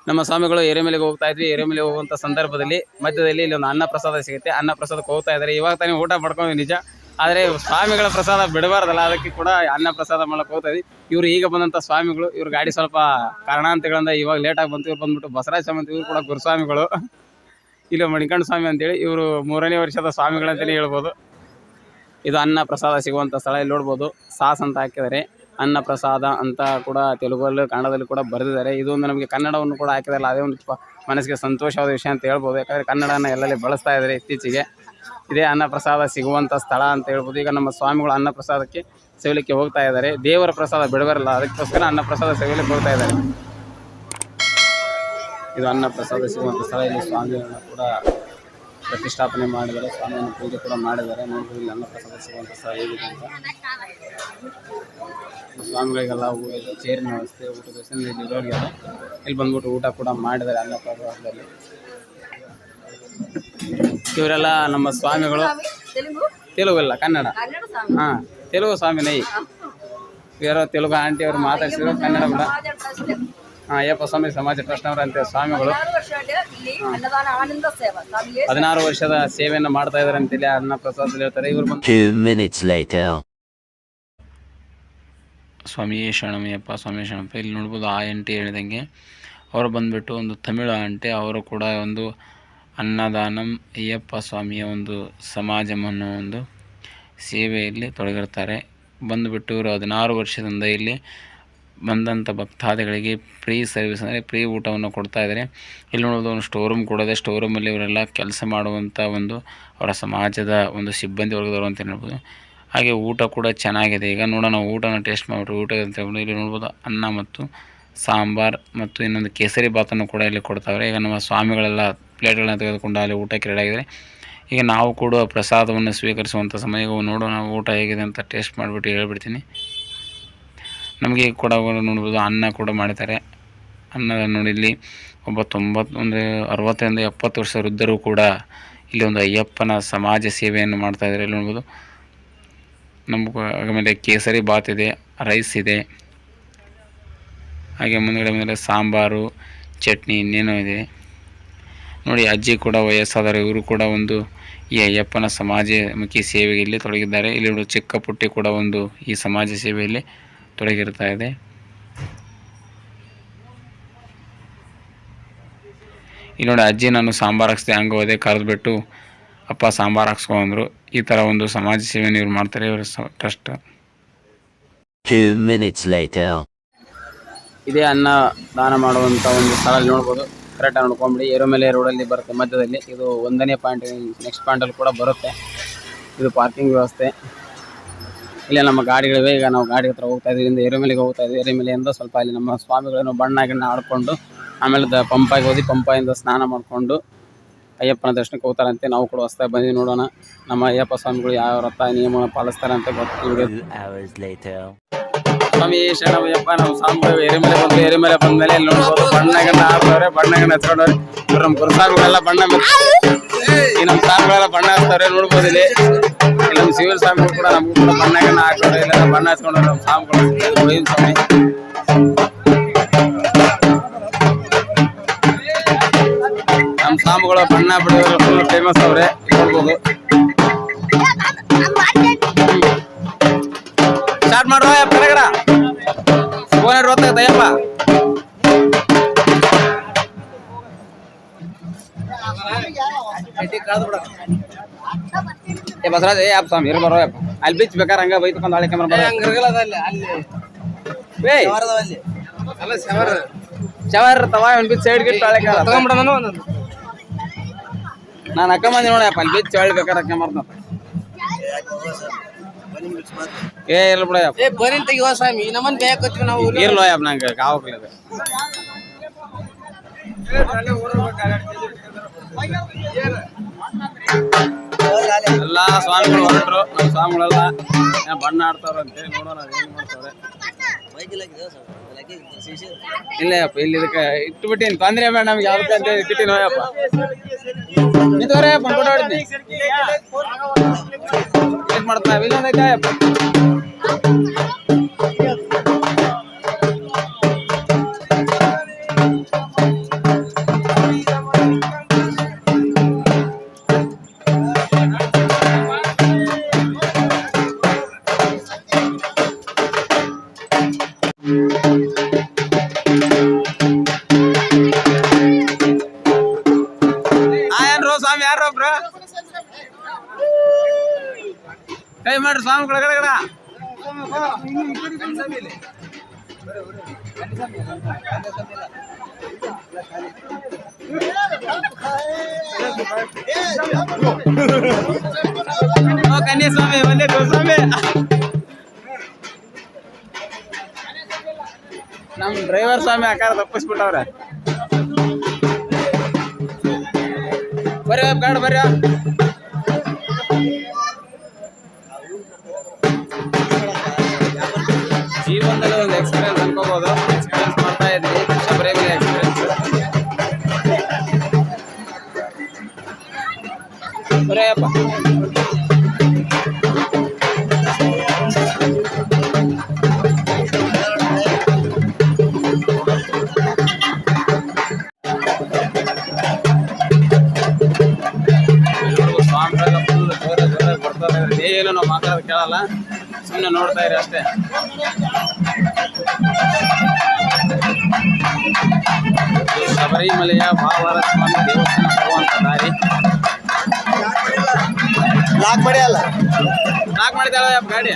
ನಮ್ಮ ಸ್ವಾಮಿಗಳು ಎರೆಮಲೆಗೆ ಹೋಗ್ತಾ ಇದ್ವಿ. ಎರೆಮಲೆ ಹೋಗುವಂಥ ಸಂದರ್ಭದಲ್ಲಿ ಮಧ್ಯದಲ್ಲಿ ಇಲ್ಲಿ ಒಂದು ಅನ್ನ ಪ್ರಸಾದ ಸಿಗುತ್ತೆ. ಅನ್ನ ಪ್ರಸಾದಕ್ಕೆ ಹೋಗ್ತಾ ಇದ್ದಾರೆ. ಇವಾಗ ತಾನೇ ಊಟ ಮಾಡ್ಕೊಂಡು ನಿಜ, ಆದರೆ ಸ್ವಾಮಿಗಳ ಪ್ರಸಾದ ಬಿಡಬಾರ್ದಲ್ಲ, ಅದಕ್ಕೆ ಕೂಡ ಅನ್ನ ಪ್ರಸಾದ ಮಾಡಕ್ಕೆ ಹೋಗ್ತಾ ಇದ್ವಿ. ಇವರು ಈಗ ಬಂದಂಥ ಸ್ವಾಮಿಗಳು. ಇವ್ರ ಗಾಡಿ ಸ್ವಲ್ಪ ಕಾರಣಾಂತರಗಳಿಂದ ಇವಾಗ ಲೇಟಾಗಿ ಬಂತು. ಇವ್ರು ಬಂದ್ಬಿಟ್ಟು ಬಸವರಾಜ ಸ್ವಾಮಿ, ಇವ್ರು ಕೂಡ ಗುರುಸ್ವಾಮಿಗಳು. ಇಲ್ಲಿ ಮಣಿಕಂಠ ಸ್ವಾಮಿ ಅಂತೇಳಿ ಇವರು 3ನೇ ವರ್ಷದ ಸ್ವಾಮಿಗಳಂತಲೇ ಹೇಳ್ಬೋದು. ಇದು ಅನ್ನ ಪ್ರಸಾದ ಸಿಗುವಂಥ ಸ್ಥಳ. ಇಲ್ಲಿ ನೋಡ್ಬೋದು ಸಾಸ್ ಅಂತ ಹಾಕಿದ್ದಾರೆ. ಅನ್ನ ಪ್ರಸಾದ ಅಂತ ಕೂಡ ತೆಲುಗಲ್ಲಿ ಕನ್ನಡದಲ್ಲಿ ಕೂಡ ಬರೆದಿದ್ದಾರೆ. ಇದೊಂದು ನಮಗೆ ಕನ್ನಡವನ್ನು ಕೂಡ ಹಾಕಿದಾರಲ್ಲ, ಅದೇ ಒಂದು ಮನಸ್ಸಿಗೆ ಸಂತೋಷವಾದ ವಿಷಯ ಅಂತ ಹೇಳ್ಬೋದು. ಯಾಕಂದರೆ ಕನ್ನಡನ ಎಲ್ಲೆಲ್ಲಿ ಬಳಸ್ತಾ ಇದ್ದಾರೆ ಇತ್ತೀಚೆಗೆ. ಇದೇ ಅನ್ನ ಪ್ರಸಾದ ಸಿಗುವಂಥ ಸ್ಥಳ ಅಂತ ಹೇಳ್ಬೋದು. ಈಗ ನಮ್ಮ ಸ್ವಾಮಿಗಳು ಅನ್ನ ಪ್ರಸಾದಕ್ಕೆ ಸೇವಲಿಕ್ಕೆ ಹೋಗ್ತಾ ಇದ್ದಾರೆ. ದೇವರ ಪ್ರಸಾದ ಬಿಡಬಾರಲ್ಲ, ಅದಕ್ಕೋಸ್ಕರ ಅನ್ನ ಪ್ರಸಾದ ಸೇವಲಿಕ್ಕೆ ಹೋಗ್ತಾ ಇದ್ದಾರೆ. ಇದು ಅನ್ನ ಪ್ರಸಾದ ಸಿಗುವಂಥ ಸ್ಥಳ. ಇಲ್ಲಿ ಸ್ವಾಮಿಗಳನ್ನ ಕೂಡ ಪ್ರತಿಷ್ಠಾಪನೆ ಮಾಡಿದ್ದಾರೆ. ಸ್ವಾಮಿಯನ್ನು ಪೂಜೆ ಕೂಡ ಮಾಡಿದ್ದಾರೆ. ನೋಡ್ಬೋದು ಇಲ್ಲಿ ಅನ್ನ ಪ್ರಸಾದ ಸಿಗುವಂಥ ಸ್ಥಳ ಹೇಗಿದೆ ಅಂತ. ಸ್ವಾಮಿಗಳಿಗೆಲ್ಲ ಚೇರಿನ ವ್ಯವಸ್ಥೆ, ಊಟದ ವ್ಯವಸ್ಥೆ ಇಲ್ಲಿ ಇರೋರಿಗೆಲ್ಲ ಇಲ್ಲಿ ಬಂದ್ಬಿಟ್ಟು ಊಟ ಕೂಡ ಮಾಡಿದ್ದಾರೆ ಅನ್ನ ಪ್ರಸಾದದಲ್ಲಿ. ಇವರೆಲ್ಲ ನಮ್ಮ ಸ್ವಾಮಿಗಳು. ತೆಲುಗು ಅಲ್ಲ, ಕನ್ನಡ. ಹಾಂ, ತೆಲುಗು ಸ್ವಾಮಿ ನೈ. ಯಾರೋ ತೆಲುಗು ಆಂಟಿ ಅವರು ಮಾತಾಡ್ಸಿದ್ರು, ಕನ್ನಡ ಕೂಡ. ಹಾಂ, ಅಯ್ಯಪ್ಪ ಸ್ವಾಮಿ ಸಮಾಜ ಟ್ರಸ್ಟ್ನವರು ಅಂತ ಸ್ವಾಮಿಗಳು 16 ವರ್ಷದ ಸೇವೆಯನ್ನು ಮಾಡ್ತಾ ಇದ್ದಾರೆ ಅಂತೇಳಿ ಅನ್ನ ಪ್ರಸಾದದಲ್ಲಿ ಹೇಳ್ತಾರೆ. ಇವರು 2 minutes later. ಸ್ವಾಮಿ ಶರಣಮಯ್ಯಪ್ಪ, ಸ್ವಾಮಿ ಶರಣಪ್ಪ. ಇಲ್ಲಿ ನೋಡ್ಬೋದು ಆ ಆಂಟಿ ಹೇಳಿದಂಗೆ ಅವರು ಬಂದುಬಿಟ್ಟು ಒಂದು ತಮಿಳು ಆಂಟಿ. ಅವರು ಕೂಡ ಒಂದು ಅನ್ನದಾನಂ ಅಯ್ಯಪ್ಪ ಸ್ವಾಮಿಯ ಒಂದು ಸಮಾಜಂ ಅನ್ನೋ ಒಂದು ಸೇವೆಯಲ್ಲಿ ತೊಡಗಿರ್ತಾರೆ. ಬಂದುಬಿಟ್ಟು ಇವರು 16 ವರ್ಷದಿಂದ ಇಲ್ಲಿ ಬಂದಂಥ ಭಕ್ತಾದಿಗಳಿಗೆ ಫ್ರೀ ಸರ್ವಿಸ್ ಅಂದರೆ ಫ್ರೀ ಊಟವನ್ನು ಕೊಡ್ತಾಯಿದ್ದಾರೆ. ಇಲ್ಲಿ ನೋಡೋದು ಒಂದು ಸ್ಟೋರ್ ರೂಮ್ ಕೂಡ ಇದೆ. ಸ್ಟೋರ್ ರೂಮಲ್ಲಿ ಇವರೆಲ್ಲ ಕೆಲಸ ಮಾಡುವಂಥ ಒಂದು ಅವರ ಸಮಾಜದ ಒಂದು ಸಿಬ್ಬಂದಿ ವರ್ಗದವರು ಅಂತ ಹೇಳ್ಬೋದು. ಹಾಗೆ ಊಟ ಕೂಡ ಚೆನ್ನಾಗಿದೆ. ಈಗ ನೋಡೋಣ ಊಟನ ಟೇಸ್ಟ್ ಮಾಡಿಬಿಟ್ಟು ಊಟ ಅಂತ ಹೇಳ್ಬೋದು. ಇಲ್ಲಿ ನೋಡ್ಬೋದು ಅನ್ನ ಮತ್ತು ಸಾಂಬಾರು ಮತ್ತು ಇನ್ನೊಂದು ಕೇಸರಿ ಭಾತನ್ನು ಕೂಡ ಇಲ್ಲಿ ಕೊಡ್ತಾವ್ರೆ. ಈಗ ನಮ್ಮ ಸ್ವಾಮಿಗಳೆಲ್ಲ ಪ್ಲೇಟ್ಗಳನ್ನ ತೆಗೆದುಕೊಂಡು ಅಲ್ಲಿ ಊಟಕ್ಕೆ ರೆಡಿಯಾಗಿದ್ದಾರೆ. ಈಗ ನಾವು ಕೂಡ ಪ್ರಸಾದವನ್ನು ಸ್ವೀಕರಿಸುವಂಥ ಸಮಯ. ಈಗ ನೋಡೋಣ ಊಟ ಹೇಗಿದೆ ಅಂತ ಟೇಸ್ಟ್ ಮಾಡಿಬಿಟ್ಟು ಹೇಳ್ಬಿಡ್ತೀನಿ. ನಮಗೆ ಕೂಡ ನೋಡ್ಬೋದು ಅನ್ನ ಕೂಡ ಮಾಡಿದ್ದಾರೆ. ಅನ್ನ ನೋಡಿ ಇಲ್ಲಿ ಒಬ್ಬ 60ರಿಂದ 70 ವರ್ಷ ವೃದ್ಧರು ಕೂಡ ಇಲ್ಲಿ ಒಂದು ಅಯ್ಯಪ್ಪನ ಸಮಾಜ ಸೇವೆಯನ್ನು ಮಾಡ್ತಾಯಿದ್ದಾರೆ. ಇಲ್ಲಿ ನೋಡ್ಬೋದು ನಮಗೂ ಆಮೇಲೆ ಕೇಸರಿ ಬಾತ್ ಇದೆ, ರೈಸ್ ಇದೆ, ಹಾಗೆ ಮುಂದುಗಡೆ ಸಾಂಬಾರು, ಚಟ್ನಿ, ಇನ್ನೇನೋ ಇದೆ ನೋಡಿ. ಅಜ್ಜಿ ಕೂಡ ವಯಸ್ಸಾದರೆ ಇವರು ಕೂಡ ಒಂದು ಈ ಅಯ್ಯಪ್ಪನ ಸಮಾಜಮುಖಿ ಸೇವೆಯಲ್ಲಿ ತೊಡಗಿದ್ದಾರೆ. ಇಲ್ಲಿ ಒಂದು ಚಿಕ್ಕ ಪುಟ್ಟಿ ಕೂಡ ಒಂದು ಈ ಸಮಾಜ ಸೇವೆಯಲ್ಲಿ ತೊಡಗಿರ್ತಾ ಇದೆ. ಇಲ್ಲಿ ನೋಡಿ ಅಜ್ಜಿ ನಾನು ಸಾಂಬಾರು ಹಾಕ್ಸ್ದೆ, ಹಂಗೆ ಹೋದೆ, ಕರೆದ್ಬಿಟ್ಟು ಅಪ್ಪ ಸಾಂಬಾರು ಹಾಕ್ಸ್ಕೊಂಡ್ರು. ಈ ಥರ ಒಂದು ಸಮಾಜ ಸೇವೆಯನ್ನು ಇವ್ರು ಮಾಡ್ತಾರೆ, ಇವರು ಟ್ರಸ್ಟ್. 2 minutes later. ಇದೇ ಅನ್ನ ದಾನ ಮಾಡುವಂಥ ಒಂದು ಸ್ಥಳ ನೋಡ್ಬೋದು. ಕರೆಕ್ಟಾಗಿ ನೋಡ್ಕೊಂಬಿಡಿ. ಎರೆಮಲೆ ರೋಡಲ್ಲಿ ಬರುತ್ತೆ ಮಧ್ಯದಲ್ಲಿ. ಇದು 1ನೇ ಪಾಯಿಂಟ್, ನೆಕ್ಸ್ಟ್ ಪಾಯಿಂಟಲ್ಲಿ ಕೂಡ ಬರುತ್ತೆ. ಇದು ಪಾರ್ಕಿಂಗ್ ವ್ಯವಸ್ಥೆ. ಇಲ್ಲೇ ನಮ್ಮ ಗಾಡಿಗಳಿವೆ. ಈಗ ನಾವು ಗಾಡಿ ಹತ್ರ ಹೋಗ್ತಾ ಇದ್ದೀವಿ. ಇಲ್ಲಿಂದ ಎರೆಮಲೆಗೆ ಹೋಗ್ತಾ ಇದ್ದೀವಿ. ಎರೆಮಲೆಯಿಂದ ಸ್ವಲ್ಪ ಅಲ್ಲಿ ನಮ್ಮ ಸ್ವಾಮಿಗಳನ್ನು ಬಣ್ಣ ಆಡಿಕೊಂಡು ಆಮೇಲೆ ಪಂಪಾಗಿ ಹೋಗಿ ಪಂಪಾಯಿಂದ ಸ್ನಾನ ಮಾಡಿಕೊಂಡು ಅಯ್ಯಪ್ಪನ ದರ್ಶನಕ್ಕೆ ಹೋಗ್ತಾರಂತೆ. ನಾವು ಕೂಡ ಹೊಸ್ದಾಗಿ ಬಂದ್ವಿ. ನೋಡೋಣ ನಮ್ಮ ಅಯ್ಯಪ್ಪ ಸ್ವಾಮಿಗಳು ಯಾವ ವ್ರತ ನಿಯಮವನ್ನು ಪಾಲಿಸ್ತಾರೆ ಅಂತ ಗೊತ್ತಿದೆ. 2 hours later. ಸ್ವಾಮಿ ಶರಣಮಯ್ಯಪ್ಪ. ನಮ್ಮ ಸ್ವಾಮಿಗಳು ಎರೆಮಲೆ ಬಂದು ಎರೆಮಲೆ ಬಂದಮೇಲೆ ಇಲ್ಲಿ ನೋಡ್ಬೋದು ಬಣ್ಣಗಣ್ಣ ಆಡ್ತವ್ರೆ, ಬಣ್ಣಗಣ್ಣ ಹಚ್ಕೊಂಡವ್ರೆ. ಇವ್ರು ನಮ್ಮ ಗುರುಸ್ವಾಮಿಗಳೆಲ್ಲ ಬಣ್ಣ ಈ ನಮ್ಮ ಸ್ವಾಮಿಗಳೆಲ್ಲ ಬಣ್ಣ ಹಚ್ತವ್ರೆ. ನೋಡ್ಬೋದು ಇಲ್ಲಿ ನಮ್ಮ ಶಿವರ ಸ್ವಾಮಿಗಳು ಕೂಡ ನಮಗೂ ಕೂಡ ಬಣ್ಣಗಣ್ಣ ಹಾಕೊಂಡ್ರೆ ಇಲ್ಲ ಬಣ್ಣ ಹಚ್ಕೊಂಡ್ರೆ ನಮ್ಮ ಸ್ವಾಮಿಗಳು ಸ್ವಾಮಿ. ನಮ್ಮ ಸ್ವಾಮಿಗಳು ಬಣ್ಣ ಬಿಡೋರು ಫುಲ್ ಫೇಮಸ್ ಅವ್ರೆ. ನೋಡ್ಬೋದು. ಸ್ಟಾರ್ಟ್ ಮಾಡುವ ಹೊರಗಡ ಫೋನ್ ಗೊತ್ತಾಗತ್ತಯ್ಯಪ್ಪ. ಬಸವರಾಜ್ ಯಪ್ಪ ಸ್ವಾಮಿ ಇರ್ ಬರೋ ಯಪ್ಪ. ಅಲ್ಲಿ ಬಿಚ್ ಬೇಕಾರೆ ಹಂಗ ಬೈತಕೊಂಡ್ ಹಳೆ ಕ್ಯಾಮ್ರಾ ಶವರ್ ಇರ್ತಾವ. ಒಂದು ಬಿಚ್ ಸೈಡ್ ಗಿಟ್ಟು ಹಳೆ ಕ್ಯಾಮ್ರಾ ನಾನು ಅಕ್ಕ ಮಂದಿ ನೋಡಪ್ಪ. ಅಲ್ಲಿ ಬಿಚ್ ಹೊಳ್ಳಿ ಬೇಕಾರೆ ಅಕ್ಕ ಮಾಡ್ತಾನ. ಏ ಇಲ್ಲ ಬಿಡಯಪ್ಪ, ಇರ್ಲೋ ಯಪ್ಪ, ನಂಗೆ ಕಾವಕ್ಲಿದೆ. ಎಲ್ಲಾ ಸ್ವಾಮಿಗಳು ಹೊರಟ್ರು. ನಮ್ಮ ಸ್ವಾಮಿಗಳೆಲ್ಲ ಬಣ್ಣ ಆಡ್ತಾವ್ರಂತೆ. ನೋಡೋಣ ಏನ್ ಮಾಡ್ತಾವ್ರೆ. ಇಲ್ಲಯ್ಯಪ್ಪ, ಇಲ್ಲಿ ಇದಕ್ಕೆ ಇಟ್ಟು ಬಿಟ್ಟಿನಿ. ತೊಂದ್ರೆ ಬೇಡ ನಮ್ಗೆ ಯಾವ್ದಕ್ಕೆ ಅಂತ ಇಟ್ಟಿನಿ. ಹೋಯಪ್ಪ ನಿಂತವ್ರಯ್ಯಪ್ಪ, ಫೋಟೋ ಹೊಡಿತೀನಿ. ಏನ್ ಮಾಡ್ತಾವ ಇಲ್ಲೊಂದೈತಯ್ಯಪ್ಪ. ಕೈ ಮಾಡ್ರಿ ಸ್ವಾಮಿ ಕಡೆ ಕನ್ಯಾ ಸ್ವಾಮಿ ಒಂದೇ ಸ್ವಾಮಿ. ನಮ್ ಡ್ರೈವರ್ ಸ್ವಾಮಿ ಆಕಾರ ತಪ್ಪಿಸ್ಬಿಟ್ಟವ್ರೆ. ಬರ್ರಿ ಗಾಡಿ ಬರ್ರಿ. ಜೀವನದಲ್ಲಿ ಒಂದು ಎಕ್ಸ್ಪೀರಿಯನ್ಸ್ ಅನ್ಕೋಬಹುದು. ಎಕ್ಸ್ಪೀರಿಯನ್ಸ್ ಮಾಡ್ತಾ ಇದ್ವಿ ಶಬರಿಮಲೆ ಎಕ್ಸ್ಪೀರಿಯನ್ಸ್. ಬರೆಯಪ್ಪ ಸ್ವಾಮಿಗಳೆಲ್ಲ ಫುಲ್ ಜೋರಾಗಿ ಬರ್ತಾರೆ. ಏನು ನಾವು ಮಾತಾಡೋದು ಕೇಳಲ್ಲ, ಸುಮ್ಮನೆ ನೋಡ್ತಾ ಇರಿ ಅಷ್ಟೇ. ಶಬರಿಮಲೆಯ ವಾವಾರ ಸ್ವಾಮಿ ದೇವಸ್ಥಾನ ಹೋಗುವಂತ ದಾರಿ. ಲಾಕ್ ಮಾಡಿದಾಳ ಗಾಡಿ.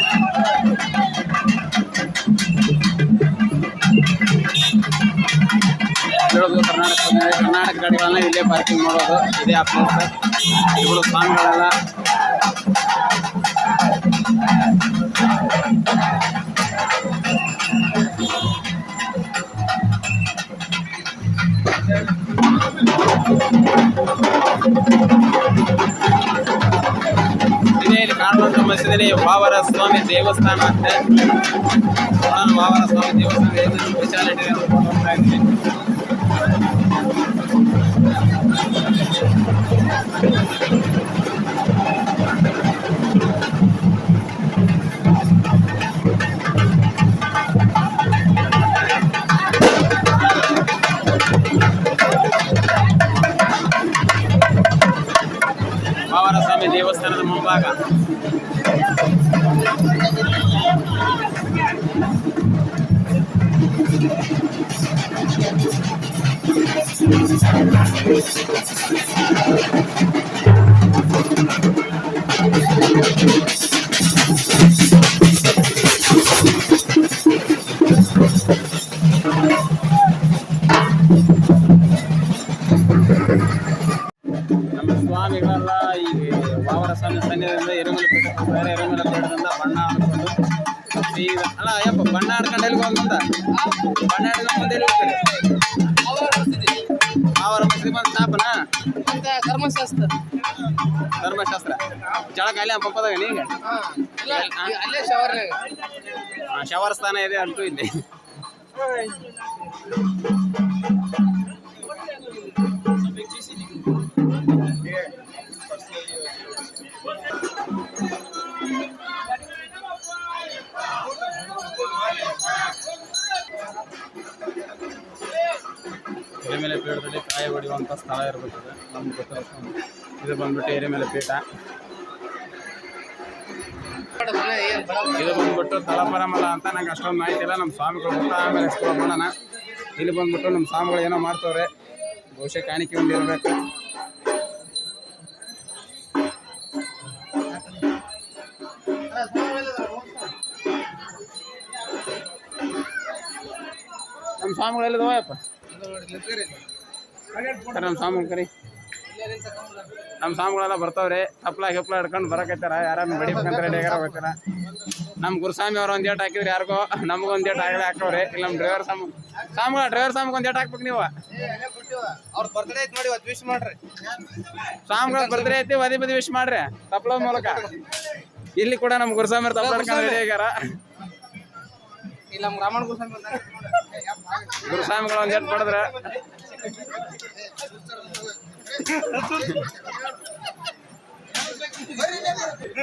ಕರ್ನಾಟಕ ಗಾಡಿಗಳನ್ನ ಇಲ್ಲೇ ಪಾರ್ಕಿಂಗ್ ಮಾಡೋದು. ಇದೇ ಆ ಪ್ಲೇಸ್. ಇವುಗಳು ಸ್ವಾಮಿಗಳೆಲ್ಲ ಇಲ್ಲಿ ಕಾಣುವಂತ ಮಸೀದಿ ವಾವರ ಸ್ವಾಮಿ ದೇವಸ್ಥಾನ ಅಂತೆ. ವಾವರ ಸ್ವಾಮಿ ದೇವಸ್ಥಾನ ಸ್ಪೆಷಾಲಿಟಿ ಹೋಗ್ತಾ ಇದ್ದೀನಿ. ವಾವರ ಸ್ವಾಮಿ ದೇವಸ್ಥಾನದ ಮುಂಭಾಗ. ನಮ್ಮ ಸ್ವಾಮಿಗಳೆಲ್ಲ ಈ ವಾವರ ಸ್ವಾಮಿ ಸನ್ನಿಧಿಯಿಂದ ಎರೆಮಲೆ ಪೀಠಕ್ಕೆ ಹೋಗ್ತಾರೆ. ಎರೆಮಲೆ ಪೀಠದಿಂದ ಬಣ್ಣ ಆಡ್ಕೊಂಡು ಸೀದಾ ಅಲ್ಲ ಅಯ್ಯಪ್ಪ ಬಣ್ಣ ಆಡ್ಕೊಂಡು ಎಲ್ಲಿಗೆ ಹೋಗ್ಬಂದ ಬಣ್ಣ ಆಡ್ಕೊಂಡು ಮುಂದೆ ಎಲ್ಲಿ ಹೋಗ್ತಾರೆ. ವಾವರ ಮಸೀದಿ ಬಂದು ಸ್ಥಾಪನ ಧರ್ಮಶಾಸ್ತ್ರ ಜಳಕ ಅಲ್ಲೇ ಪಪ್ಪದಾಗ ನೀಗ ಶವರ್ ಸ್ಥಾನ ಇದೆ ಅಂತೂ ಇಲ್ಲಿ. ಎರೆಮಲೆ ಪೀಠದಲ್ಲಿ ಕಾಯಿ ಹೊಡೆಯುವಂಥ ಸ್ಥಳ ಇರಬೇಕಿದೆ ನಮ್ಗೆ ಗೊತ್ತಿರೋ. ಇದು ಬಂದ್ಬಿಟ್ಟು ಎರೆಮಲೆ ಪೀಠ. ಇದು ಬಂದ್ಬಿಟ್ಟು ತಳಪರಮಲ ಅಂತ ನಂಗೆ ಅಷ್ಟೊಂದು ಮಾಹಿತಿ ಇಲ್ಲ. ನಮ್ಮ ಸ್ವಾಮಿಗಳು ಗೊತ್ತಾ ಆಮೇಲೆ ಎಕ್ಸ್ಪ್ಲೋರ್ ಮಾಡೋಣ. ಇಲ್ಲಿ ಬಂದ್ಬಿಟ್ಟು ನಮ್ಮ ಸ್ವಾಮಿಗಳು ಏನೋ ಮಾಡ್ತವ್ರೆ. ಬಹುಶಃ ಕಾಣಿಕೆ ಒಂದು ಇರಬೇಕು. ನಮ್ಮ ಸ್ವಾಮಿಗಳು ಎಲ್ಲಿದವಪ್ಪ? ನಮ್ಮ ಸ್ವಾಮಿಗಳು ಕರಿ. ನಮ್ಮ ಸ್ವಾಮಿಗಳೆಲ್ಲ ಬರ್ತಾವ್ರೆ. ಹಪ್ಲ ಹಿಡ್ಕೊಂಡು ಬರಕೈತಾರ. ಯಾರನ್ನ ಬಡಿಬೇಕಂತ ರೆಡಿ ಆಗ್ಯಾರ ಹೋಗ್ತಾರ. ನಮ್ಮ ಗುರುಸ್ವಾಮಿ ಅವ್ರು ಒಂದು ಏಟ್ ಹಾಕಿದ್ರೆ ಯಾರಿಗೋ ನಮಗೊಂದು ಏಟ್ ಆಗಲೇ ಹಾಕವ್ರೆ. ಇಲ್ಲ ನಮ್ಮ ಡ್ರೈವರ್ ಡ್ರೈವರ್ ಸ್ವಾಮಿಗೆ ಒಂದು ಏಟ್ ಹಾಕ್ಬೇಕು ನೀವು. ಅವ್ರ ಬರ್ತ್ಡೇ ಐತಿ ನೋಡಿ ವಿಶ್ ಮಾಡ್ರಿ. ಸ್ವಾಮಿಗಳ ಬರ್ತ್ಡೇ ಐತಿ ವದಿ ಬದಿ ವಿಶ್ ಮಾಡ್ರಿ ತಪ್ಲ ಮೂಲಕ. ಇಲ್ಲಿ ಕೂಡ ನಮ್ಮ ಗುರುಸ್ವಾಮಿ ಅವ್ರು ತಪ್ಲ ಹಿಡ್ಕೊಂಡು ರೆಡಿ ಆಗ್ಯಾರ. ಇಲ್ಲ ನಮ್ಮ ರಾಮಣ್ಣ ಗುರುಸ್ವಾಮಿಗಳು ಒಂದು ಏಟ್ ಪಡೆದ್ರೆ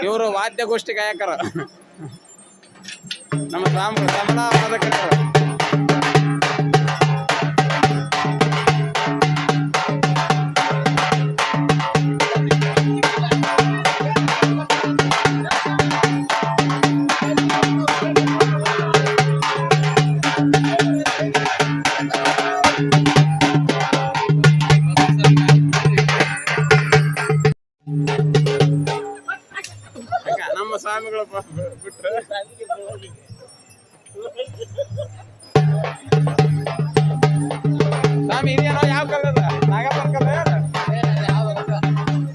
ಇವರು ವಾದ್ಯಗೋಷ್ಠಿ ಗಾಯಕರು. ನಮ್ಮ ಸ್ವಾಮಿಗಳು ಕಮಲ ವಾದಕರು. ನಮ್ಮ ಸ್ವಾಮಿಗಳು ಬಿಟ್ರೆ ಸ್ವಾಮಿ ಇದೇನೋ ಯಾವ ಕಲ್ಲದ ನಾಗಪ್ಪನ ಕಲ್ಲ ಯಾರು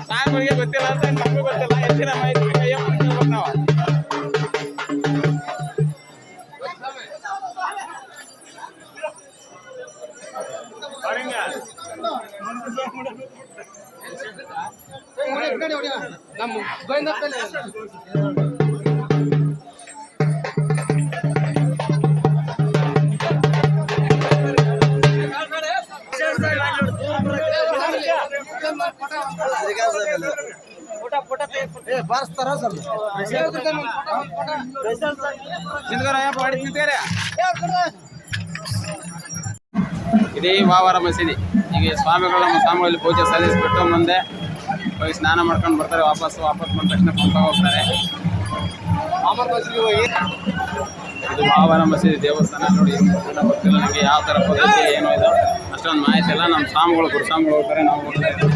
ಸ್ವಾಮಿಗಳಿಗೆ ಗೊತ್ತಿಲ್ಲ ಅಂತ ನಮಗೂ ಗೊತ್ತಿಲ್ಲ ಹೆಚ್ಚಿನ ಮಾಹಿತಿ ಬೇಕಾಗಿ ನಾವು ನಮ್ಮ ಗೋವಿಂದ ಇದೇ ವಾವರ ಮಸೀದಿ. ಈಗ ಸ್ವಾಮಿಗಳಲ್ಲಿ ಪೂಜೆ ಸಲ್ಲಿಸಿಬಿಟ್ಟು ಮುಂದೆ ಹೋಗಿ ಸ್ನಾನ ಮಾಡ್ಕೊಂಡು ಬರ್ತಾರೆ. ವಾಪಸ್ ಬಂದ ತಕ್ಷಣ ಪಂಪ ಹೋಗ್ತಾರೆ. ಇದು ವಾವರ ಮಸೀದಿ ದೇವಸ್ಥಾನ. ನೋಡಿ ಗೊತ್ತಿಲ್ಲ ನನಗೆ ಯಾವ ಥರ ಪದ್ಧತಿ ಏನೋ ಇದು ಅಷ್ಟೊಂದು ಮಾಹಿತಿ ಇಲ್ಲ. ನಮ್ಮ ಸ್ವಾಮಿಗಳು ಗುರುಸ್ವಾಮಿಗಳು ಹೋಗ್ತಾರೆ, ನಾವು ಹೋಗ್ತಾ ಇದ್ದೀವಿ.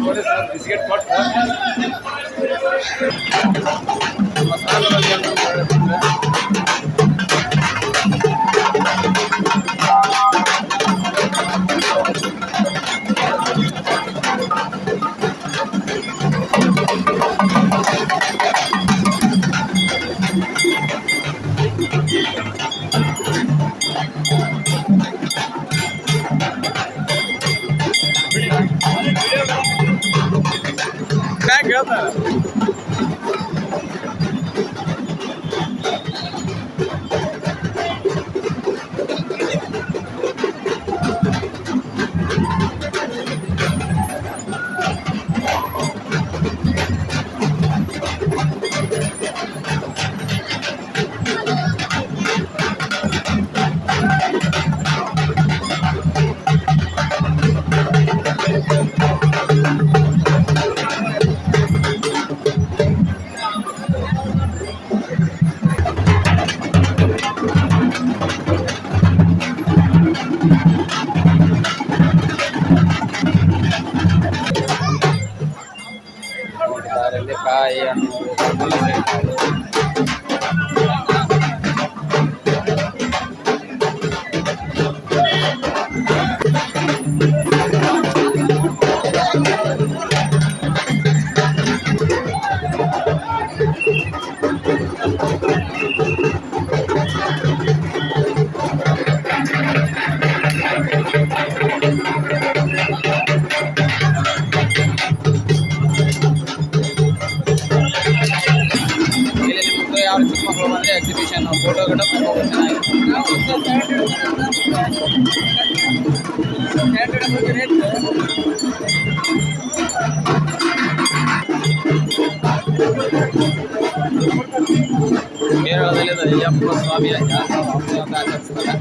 ಪೊಲೀಸ್ ಬಿಸ್ಕೆಟ್ ಕೊಟ್ಟು ಹೇಳ್ತಾರೆ. ಕಾಯಿ ಚಿಕ್ಕಮಕ್ಕಳು ಬಂದರೆ ಎಕ್ಸಿಬಿಷನ್ ಫೋಟೋ ಗಿಡ ಚೆನ್ನಾಗಿದೆ. ಕೇರಳದಲ್ಲಿ ಇದು ಅಯ್ಯಪ್ಪ ಸ್ವಾಮಿಯ ಜಾತ್ರಾ ಮಹೋತ್ಸವ ಅಂತ ಆಚರಿಸ್ತಾರೆ.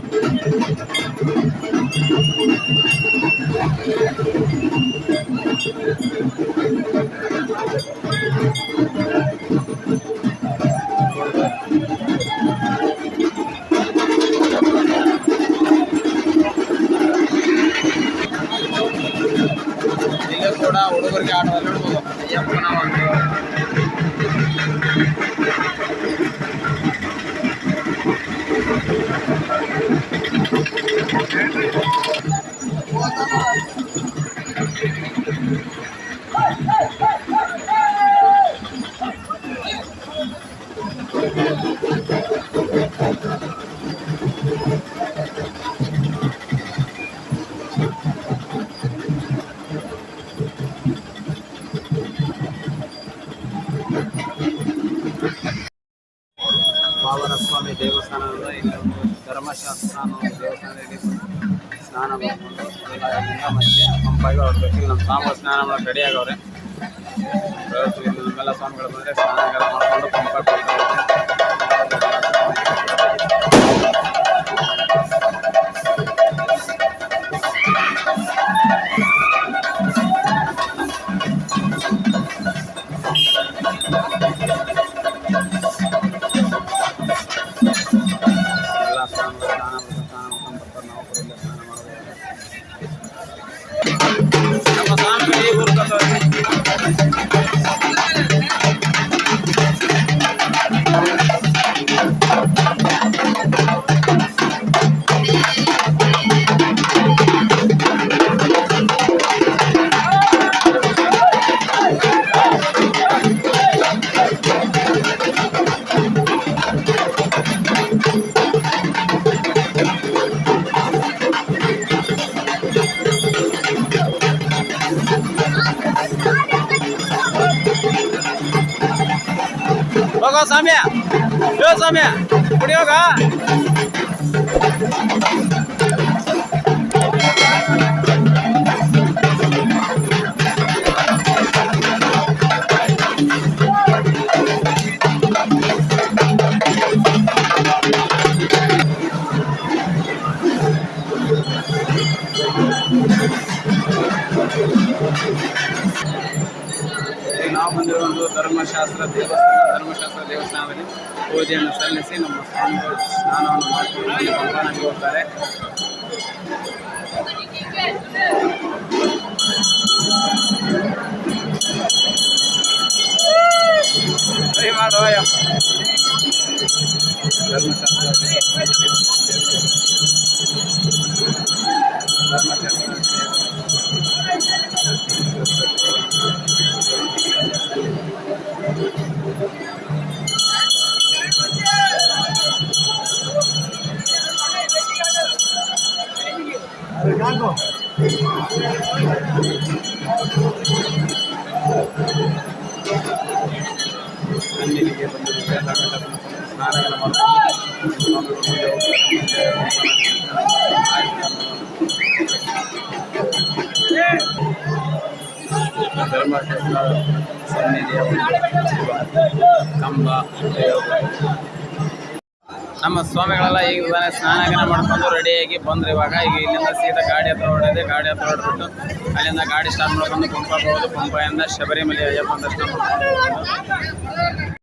ಇಲ್ಲಿ ಕೂಡ ಹುಡುಗರಿಗೆ ಆಟದಲ್ಲಿ ನೋಡ್ಬೋದು ಅಯ್ಯಪ್ಪನ ಒಂದು ಪಾವನ ಸ್ವಾಮಿ ದೇವಸ್ಥಾನದ ಇಲ್ಲಿ ಒಂದು ಧರ್ಮಶಾಸ್ತ್ರ ಅನ್ನೋ ಒಂದು ದೇವಸ್ಥಾನದಲ್ಲಿ ಸ್ನಾನ ಮಾಡಿಕೊಂಡು ಎಲ್ಲ ಮತ್ತೆ ಪಂಪಾಗಿ ಹೊರಡ್ಬೇಕು. ಇಲ್ಲಿ ನಮ್ಮ ಸ್ವಾಮಿಗಳು ಸ್ನಾನ ಮಾಡೋಕೆ ರೆಡಿ ಆಗವ್ರೆ. ನಮ್ಮೆಲ್ಲ ಸ್ವಾಮಿಗಳು ಬಂದರೆ ಸ್ನಾನ ಮಾಡಿಕೊಂಡು ಪಂಪಾಗಿ ಹೋಗ್ತಾರೆ. ಎಲ್ಲ ಸ್ವಾಮಿಗಳು ಸ್ನಾನ ಮಾಡ್ಕೊಂಡು ಬರ್ತಾರೆ. ನಾವು ಕೂಡ ಇಲ್ಲೇ ಸ್ನಾನ ಮಾಡಬಹುದು. ನಮ್ಮ ಸ್ವಾಮಿಗಳು ಈ ಊರು ಕಟ್ಟೋರು. ಹೋಗೋ ಸ್ವಾಮಿ, ಯೋ ಸ್ವಾಮಿ ಕುಡಿ ಹೋಗ. ನಾವು ಬಂದಿರೋ ಒಂದು ಧರ್ಮಶಾಸ್ತ್ರ ದೇವಸ್ಥಾನದಲ್ಲಿ ಪೂಜೆಯನ್ನು ಸಲ್ಲಿಸಿ ನಮ್ಮ ಸ್ವಾಮಿಗಳು ಸ್ನಾನವನ್ನು ಮಾಡಿಕೊಂಡು ಇಲ್ಲಿ ಪಂಪಾನಕ್ಕೆ ಹೋಗ್ತಾರೆ. ಸರಿ ಮಾಡುವ ಅಲ್ಲಿಗೆ ಬಂದಿರುತ್ತೆ. ಸ್ನಾನಗಳು ಮಾಡಿಕೊಂಡು ಧರ್ಮಶಾಸ್ತ್ರ ಸನ್ನಿಧಿಯ ಕಂಬ. ನಮ್ಮ ಸ್ವಾಮಿಗಳೆಲ್ಲ ಈಗ ಸ್ನಾನ ಮಾಡ್ಕೊಂಡು ರೆಡಿಯಾಗಿ ಬಂದ್ರೆ ಇವಾಗ ಈಗ ಇಲ್ಲಿಂದ ಸೀದಾ ಗಾಡಿ ಹತ್ರ ಹೊಡೆದೆ. ಗಾಡಿ ಹತ್ರ ಹೊಡೆದ್ಬಿಟ್ಟು ಅಲ್ಲಿಂದ ಗಾಡಿ ಸ್ಟಾರ್ಟ್ ಮಾಡ್ಕೊಂಡು ಪಂಪ ಹೋಗೋದು. ಪಂಪೆಯಿಂದ ಶಬರಿಮಲೆ ಅಯ್ಯಪ್ಪನ ದರ್ಶನ ಮಾಡ್ಕೊಂಡು